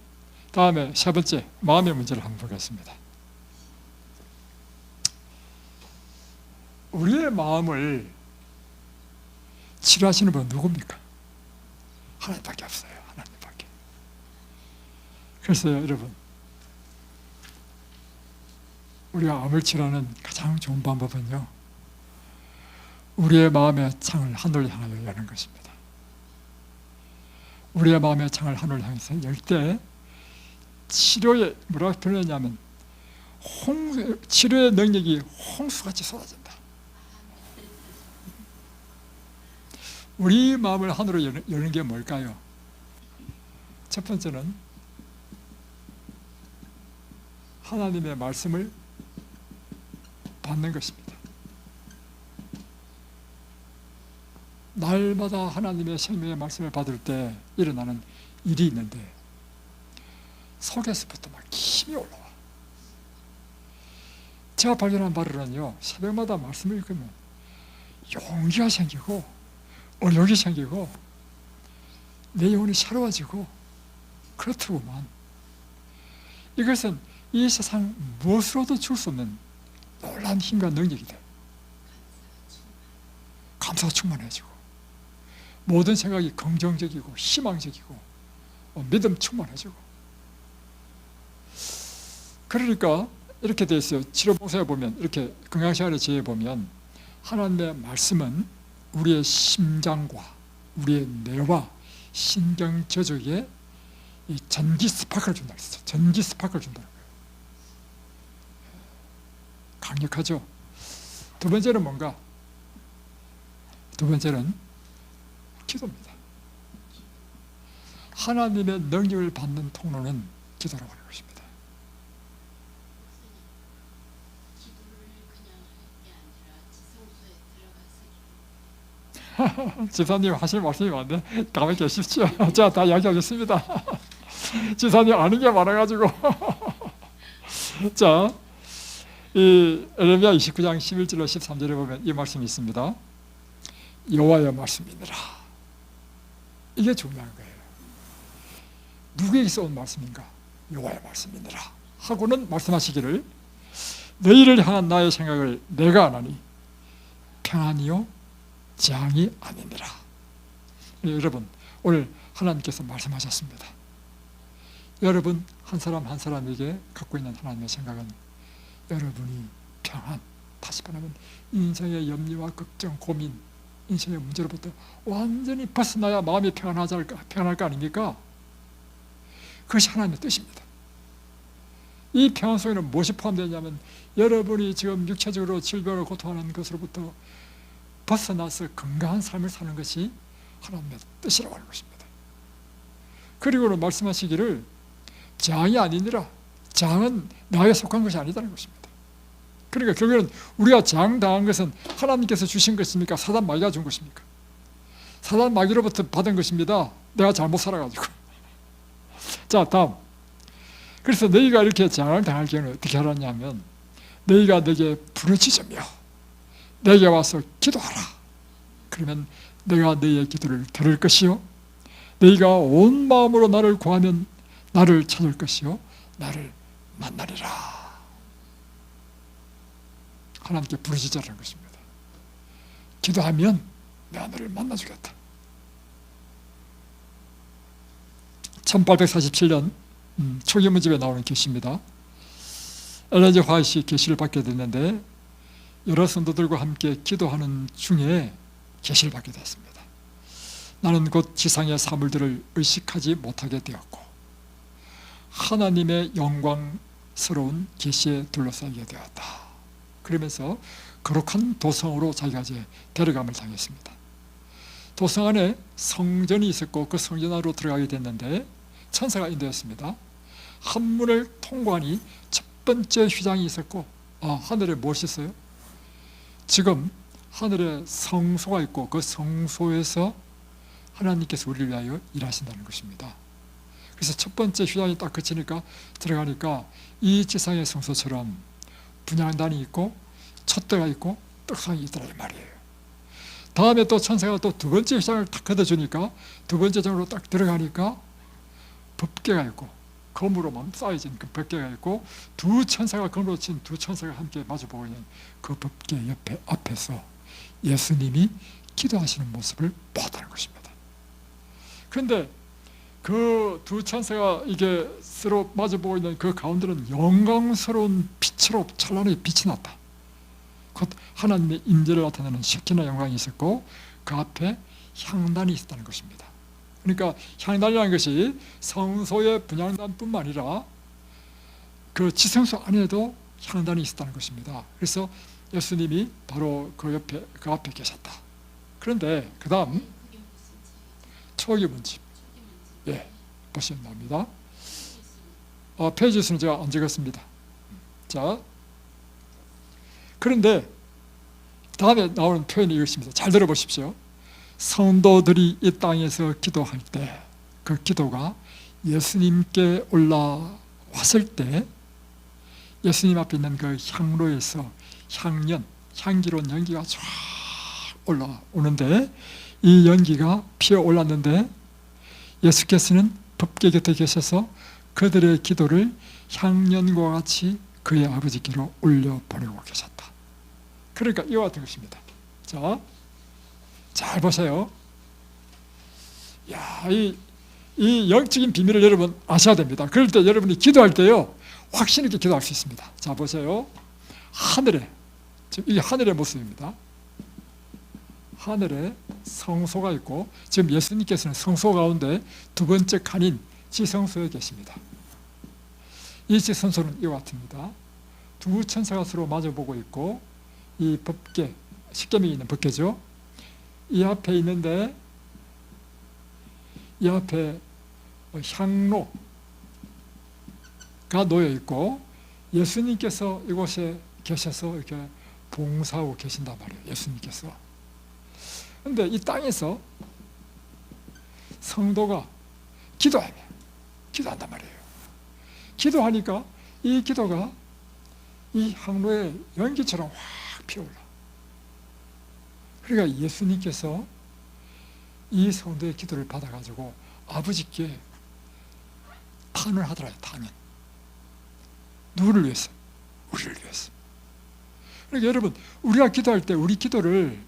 다음에 세 번째 마음의 문제를 한번 보겠습니다. 우리의 마음을 치료하시는 분은 누굽니까? 하나님밖에 없어요. 하나님밖에. 그래서 여러분, 우리가 암을 치료하는 가장 좋은 방법은요, 우리의 마음의 창을 하늘을 향하여 여는 것입니다. 우리의 마음의 창을 하늘을 향해서 열 때 치료에 뭐라고 표현했냐면 치료의 능력이 홍수같이 쏟아진다. 우리 마음을 하늘로 여는 게 뭘까요? 첫 번째는 하나님의 말씀을 받는 것입니다. 날마다 하나님의 생명의 말씀을 받을 때 일어나는 일이 있는데 속에서부터 막 힘이 올라와. 제가 발견한 바로는요, 새벽마다 말씀을 읽으면 용기가 생기고 의욕이 생기고 내 영혼이 새로워지고 그렇더구만. 이것은 이 세상 무엇으로도 줄 수 없는 놀라운 힘과 능력이 돼. 감사가 충만해지고 모든 생각이 긍정적이고 희망적이고 믿음 충만해지고. 그러니까 이렇게 돼 있어요. 치료봉사에 보면, 이렇게 건강생활의 지혜에 보면 하나님의 말씀은 우리의 심장과 우리의 뇌와 신경저주에 이 전기 스파크를 준다 그랬어요. 전기 스파크를 준다는 거예요. 강력하죠. 두 번째는 뭔가? 두 번째는 기도입니다. 하나님의 능력을 받는 통로는 기도라고 하는 것입니다. 지사님 하실 말씀이 많네. 가만히 계십시오. 제가 다 이야기하겠습니다. 지사님 아는 게 많아가지고. 자, 이 에레미야 29장 11절로 13절에 보면 이 말씀이 있습니다. 여호와의 말씀이니라. 이게 중요한 거예요. 누구에게서 온 말씀인가? 여호와의 말씀이니라 하고는 말씀하시기를, 너희를 향한 나의 생각을 내가 아나니 평안이요 재앙이 아니니라. 여러분, 오늘 하나님께서 말씀하셨습니다. 여러분 한 사람 한 사람에게 갖고 있는 하나님의 생각은 여러분이 평안, 다시 말하면 인생의 염려와 걱정, 고민, 인생의 문제로부터 완전히 벗어나야 마음이 평안할 거 아닙니까? 그것이 하나님의 뜻입니다. 이 평안 속에는 무엇이 포함되냐면 여러분이 지금 육체적으로 질병을 고통하는 것으로부터 벗어나서 건강한 삶을 사는 것이 하나님의 뜻이라고 하는 것입니다. 그리고는 말씀하시기를 재앙이 아니니라. 재앙은 나에 속한 것이 아니다는 것입니다. 그러니까 결국은 우리가 재앙당한 것은 하나님께서 주신 것입니까? 사단 마귀가 준 것입니까? 사단 마귀로부터 받은 것입니다. 내가 잘못 살아가지고. 자, 다음. 그래서 너희가 이렇게 재앙을 당할 경우는 어떻게 하라냐면, 너희가 내게 부르짖으며 내게 와서 기도하라. 그러면 내가 너희의 기도를 들을 것이요, 너희가 온 마음으로 나를 구하면 나를 찾을 것이요, 나를 만나리라. 하나님께 부르짖으라는 것입니다. 기도하면 내가 너를 만나주겠다. 1847년 초기 문집에 나오는 계시입니다. 엘렌지 화이트이 계시를 받게 됐는데 여러 성도들과 함께 기도하는 중에 계시를 받게 됐습니다. 나는 곧 지상의 사물들을 의식하지 못하게 되었고 하나님의 영광스러운 계시에 둘러싸이게 되었다. 그러면서 거룩한 도성으로 자기가 이제 데려감을 당했습니다. 도성 안에 성전이 있었고 그 성전 안으로 들어가게 됐는데 천사가 인도했습니다. 한 문을 통과하니 첫 번째 휘장이 있었고, 하늘에 무엇이 있어요? 지금 하늘에 성소가 있고 그 성소에서 하나님께서 우리를 위하여 일하신다는 것입니다. 그래서 첫 번째 휘장이 딱 그치니까 들어가니까 이 지상의 성소처럼 분향단이 있고 촛대가 있고 떡상이 있더라 이 말이에요. 다음에 또 천사가 또 두 번째 휘장을 딱 걷어주니까 두 번째 장으로 딱 들어가니까 법궤가 있고 검으로만 쌓여진 그 법궤가 있고 두 천사가 검으로 친 두 천사가 함께 마주보고 있는 그 법궤 옆에 앞에서 예수님이 기도하시는 모습을 보았다는 것입니다. 그런데 그 두 천사가 이게 서로 마주보고 있는 그 가운데는 영광스러운 빛으로 찬란하게 빛이 났다. 곧 하나님의 임재를 나타내는 셰키나 영광이 있었고 그 앞에 향단이 있었다는 것입니다. 그러니까 향단이라는 것이 성소의 분향단뿐만 아니라 그 지성소 안에도 향단이 있었다는 것입니다. 그래서 예수님이 바로 그 옆에 그 앞에 계셨다. 그런데 그 다음 초기 문집, 예, 보시면 나옵니다. 페이지 수는 제가 안 적었습니다. 자, 그런데 다음에 나오는 표현이 이것입니다. 잘 들어보십시오. 성도들이 이 땅에서 기도할 때 그 기도가 예수님께 올라왔을 때 예수님 앞에 있는 그 향로에서 향기로운 연기가 쫙 올라오는데 이 연기가 피어 올랐는데 예수께서는 법궤 곁에 계셔서 그들의 기도를 향연과 같이 그의 아버지께로 올려보내고 계셨다. 그러니까 이와 같은 것입니다. 자, 잘 보세요. 야, 이 영적인 비밀을 여러분 아셔야 됩니다. 그럴 때 여러분이 기도할 때요, 확신 있게 기도할 수 있습니다. 자, 보세요. 하늘에, 지금 이게 하늘의 모습입니다. 하늘에 성소가 있고 지금 예수님께서는 성소 가운데 두 번째 칸인 지성소에 계십니다. 이 지성소는 이와 같습니다. 두 천사가 서로 마주보고 있고 이 법궤, 십계명이 있는 법궤죠. 이 앞에 있는데 이 앞에 향로가 놓여 있고 예수님께서 이곳에 계셔서 이렇게 봉사하고 계신단 말이에요. 예수님께서. 그런데 이 땅에서 성도가 기도한단 말이에요. 기도하니까 이 기도가 이 향로의 연기처럼 확 피어올라. 그러니까 예수님께서 이 성도의 기도를 받아가지고 아버지께 탄원하더라요. 탄원. 누구를 위해서? 우리를 위해서. 그러니까 여러분, 우리가 기도할 때 우리 기도를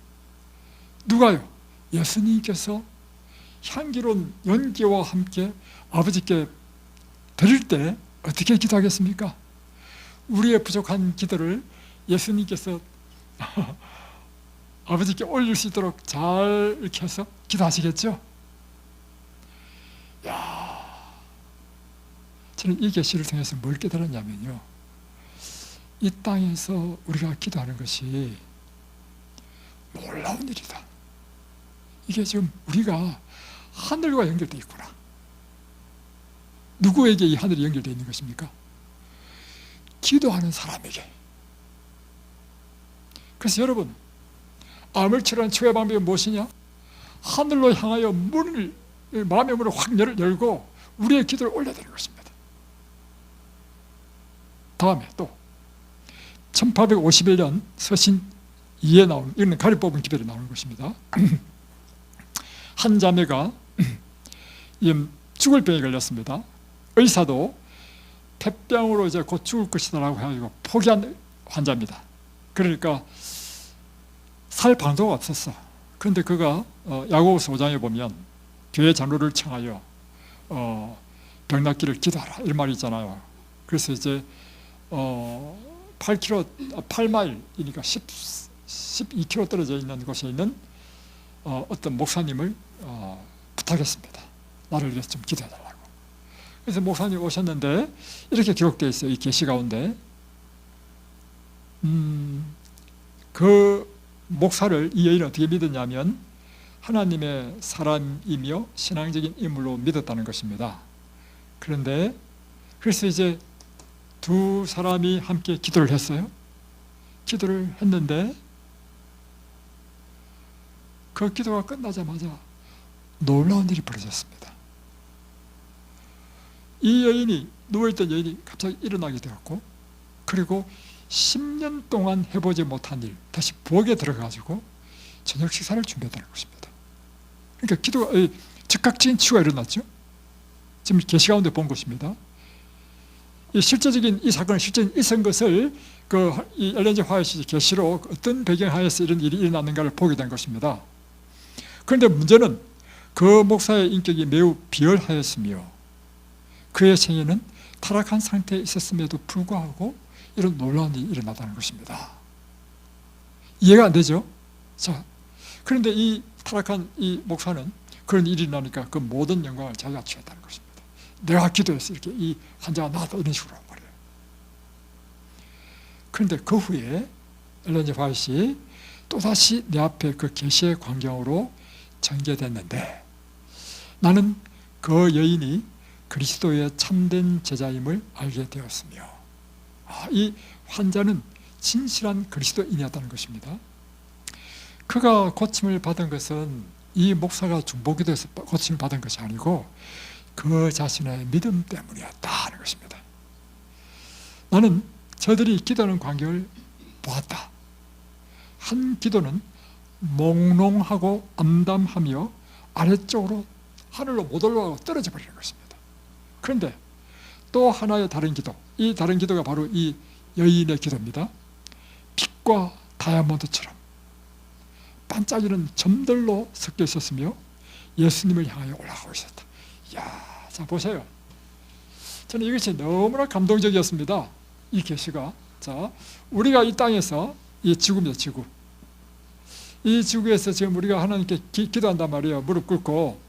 누가요? 예수님께서 향기로운 연기와 함께 아버지께 드릴 때 어떻게 기도하겠습니까? 우리의 부족한 기도를 예수님께서 아버지께 올릴 수 있도록 잘 이렇게 해서 기도하시겠죠? 야, 저는 이 계시를 통해서 뭘 깨달았냐면요, 이 땅에서 우리가 기도하는 것이 놀라운 일이다. 이게 지금 우리가 하늘과 연결되어 있구나. 누구에게 이 하늘이 연결되어 있는 것입니까? 기도하는 사람에게. 그래서 여러분, 암을 치료하는 최고의 방법이 무엇이냐? 하늘로 향하여 문을, 마음의 문을 확 열고 우리의 기도를 올려드리는 것입니다. 다음에 또 1851년 서신 2에 나오는, 이건 가리 뽑은 기별에 나오는 것입니다. 한 자매가 죽을 병에 걸렸습니다. 의사도 폐병으로 이제 곧 죽을 것이다라고 해가지고 포기한 환자입니다. 그러니까 살 방도가 없었어. 그런데 그가 야고보서 5장에 보면 교회 장로를 청하여 병 낫기를 기도하라 이런 말이 있잖아요. 그래서 이제 8마일이니까 12km 떨어져 있는 곳에 있는 어떤 목사님을 부탁했습니다. 나를 위해서 좀 기도해달라고. 그래서 목사님 오셨는데 이렇게 기록되어 있어요. 이 계시 가운데 그 목사를 이 여인은 어떻게 믿었냐면 하나님의 사람이며 신앙적인 인물로 믿었다는 것입니다. 그런데 그래서 이제 두 사람이 함께 기도를 했어요. 기도를 했는데 그 기도가 끝나자마자 놀라운 일이 벌어졌습니다. 이 여인이, 누워있던 여인이 갑자기 일어나게 되었고, 그리고 10년 동안 해보지 못한 일, 다시 부엌에 들어가지고 저녁 식사를 준비했다는 것입니다. 그러니까 기도가, 즉각적인 치유가 일어났죠. 지금 계시 가운데 본 것입니다. 이 실제적인 이 사건은 실제 있은 것을 이 엘렌 G. 화이트 계시로 어떤 배경하에서 이런 일이 일어났는가를 보게 된 것입니다. 그런데 문제는 그 목사의 인격이 매우 비열하였으며 그의 생애는 타락한 상태에 있었음에도 불구하고 이런 놀라운 일이 일어났다는 것입니다. 이해가 안 되죠? 자, 그런데 이 타락한 이 목사는 그런 일이 나니까 그 모든 영광을 자기가 취했다는 것입니다. 내가 기도해서 이렇게 이 환자가 나왔다 이런 식으로 말해요. 그런데 그 후에 엘렌 G. 화이트이 또다시 내 앞에 그 계시의 광경으로 전개됐는데 나는 그 여인이 그리스도의 참된 제자임을 알게 되었으며 이 환자는 진실한 그리스도인이었다는 것입니다. 그가 고침을 받은 것은 이 목사가 중보기도에서 고침을 받은 것이 아니고 그 자신의 믿음 때문이었다는 것입니다. 나는 저들이 기도하는 광경을 보았다. 한 기도는 몽롱하고 암담하며 아래쪽으로 하늘로 못 올라가고 떨어져 버리는 것입니다. 그런데 또 하나의 다른 기도, 이 다른 기도가 바로 이 여인의 기도입니다. 빛과 다이아몬드처럼 반짝이는 점들로 섞여 있었으며 예수님을 향하여 올라가고 있었다. 이야, 자 보세요. 저는 이것이 너무나 감동적이었습니다. 이 계시가. 자, 우리가 이 땅에서, 이 지구입니다, 지구. 이 지구에서 지금 우리가 하나님께 기도한단 말이에요. 무릎 꿇고.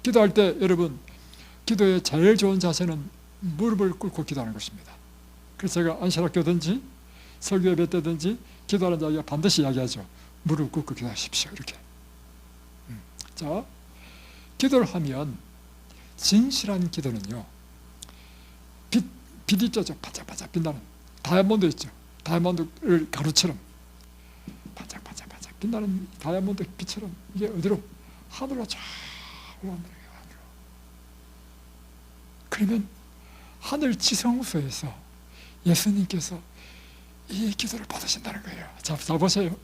기도할 때 여러분, 기도의 제일 좋은 자세는 무릎을 꿇고 기도하는 것입니다. 그래서 제가 안식학교든지 설교 예배 때든지 기도하는 자가 반드시 이야기하죠. 무릎 꿇고 기도하십시오. 이렇게. 자, 기도를 하면 진실한 기도는요, 빛 있죠. 반짝반짝 빛나는 다이아몬드 있죠. 다이아몬드 가루처럼 반짝반짝 빛나는 다이아몬드 빛처럼 이게 어디로? 하늘로 쫙 올라옵니다. 그러면 하늘 지성소에서 예수님께서 이 기도를 받으신다는 거예요. 자 보세요.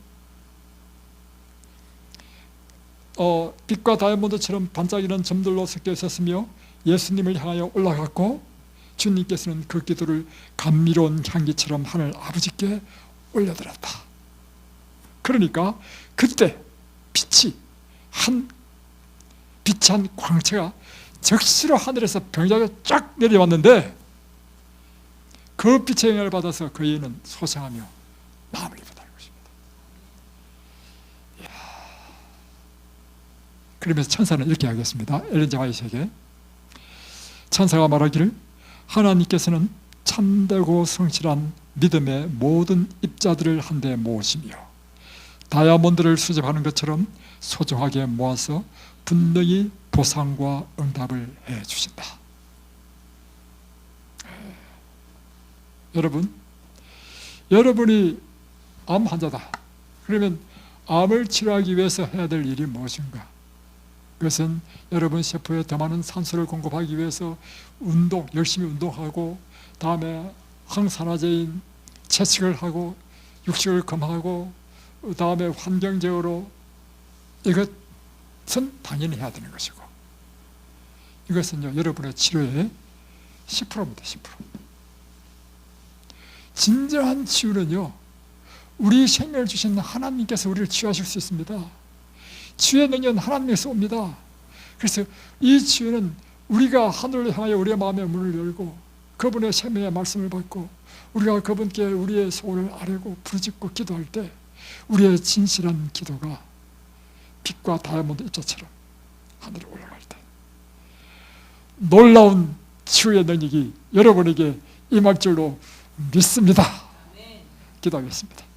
빛과 다이아몬드처럼 반짝이는 점들로 섞여 있었으며 예수님을 향하여 올라갔고 주님께서는 그 기도를 감미로운 향기처럼 하늘 아버지께 올려드렸다. 그러니까 그때 빛이 한 광채가 적시로 하늘에서 병자가 쫙 내려왔는데 그 빛의 영향을 받아서 그 여인은 소생하며 마음을 입었다는 것입니다. 이야. 그러면서 천사는 이렇게 하겠습니다. 엘렌 G. 화이트에게 천사가 말하기를 하나님께서는 참되고 성실한 믿음의 모든 입자들을 한데 모으시며 다이아몬드를 수집하는 것처럼 소중하게 모아서 분명히 보상과 응답을 해 주신다. 여러분, 여러분이 암 환자다. 그러면 암을 치료하기 위해서 해야 될 일이 무엇인가? 그것은 여러분 세포에 더 많은 산소를 공급하기 위해서 열심히 운동하고, 다음에 항산화제인 채식을 하고, 육식을 금하고, 다음에 환경적으로, 이것은 당연히 해야 되는 것이고, 이것은요 여러분의 치료의 10%입니다. 10%. 진정한 치유는요, 우리 생명을 주신 하나님께서 우리를 치유하실 수 있습니다. 치유의 능력은 하나님에서 옵니다. 그래서 이 치유는 우리가 하늘을 향하여 우리의 마음의 문을 열고 그분의 생명의 말씀을 받고 우리가 그분께 우리의 소원을 아뢰고 부르짖고 기도할 때, 우리의 진실한 기도가 빛과 다이아몬드 입자처럼 하늘에 올라갈 때 놀라운 치유의 능력이 여러분에게 임할 줄로 믿습니다. 기도하겠습니다.